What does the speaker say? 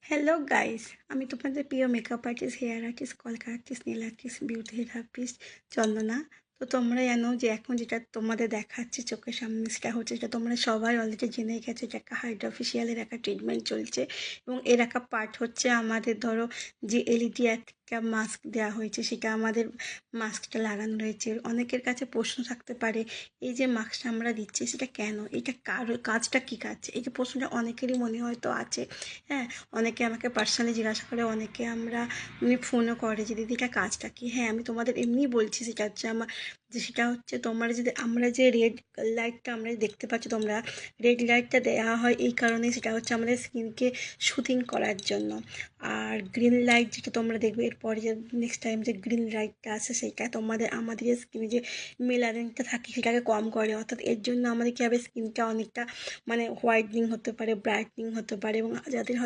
Hello guys, আমি তোমাদের প্রিয় মেকআপ আর্টিস্ট, হেয়ার আর্টিস্ট, কলকা artist, nail artist, beauty therapist Chandana. তো তোমরা জানো যে এখন যেটা তোমাদের দেখাচ্ছে চোখের সামনে, সেটা হচ্ছে, যেটা তোমরা সবাই অলরেডি জেনে গেছো, যে একটা হাইড্রা ফেশিয়ালের একটা ট্রিটমেন্ট চলছে। এবং এর একটা পার্ট হচ্ছে আমাদের ধরো যে এলইডি একটা মাস্ক দেওয়া হয়েছে, সেটা আমাদের মাস্কটা লাগানো রয়েছে। অনেকের কাছে প্রশ্ন থাকতে পারে, এই যে মাস্কটা আমরা দিচ্ছি সেটা কেন, এটা কাজটা কী কাজ, এই যে প্রশ্নটা অনেকেরই মনে হয়তো আছে। হ্যাঁ, অনেকে আমাকে পার্সোনালি জিজ্ঞাসা করে, অনেকে এমনি ফোনও করে যে দিদি এটা কাজটা কি। হ্যাঁ, আমি তোমাদের এমনিই বলছি, সেটা হচ্ছে সেটা হচ্ছে তোমরা যদি আমরা যে রেড লাইটটা আমরা দেখতে পাচ্ছি, তোমরা রেড লাইটটা দেওয়া হয় এই কারণে, সেটা হচ্ছে আমাদের স্কিনকে শুটিং করার জন্য। আর গ্রিন লাইট যেটা তোমরা দেখবে এরপরে, যে নেক্সট টাইম যে গ্রিন লাইটটা আসে, সেটা আমাদের স্কিনে যে মেলানিনটা থাকে সেটাকে কম করে। অর্থাৎ এর জন্য আমাদের কী হবে, স্কিনটা অনেকটা মানে হোয়াইটনিং হতে পারে, ব্রাইটনিং হতে পারে। এবং যাদের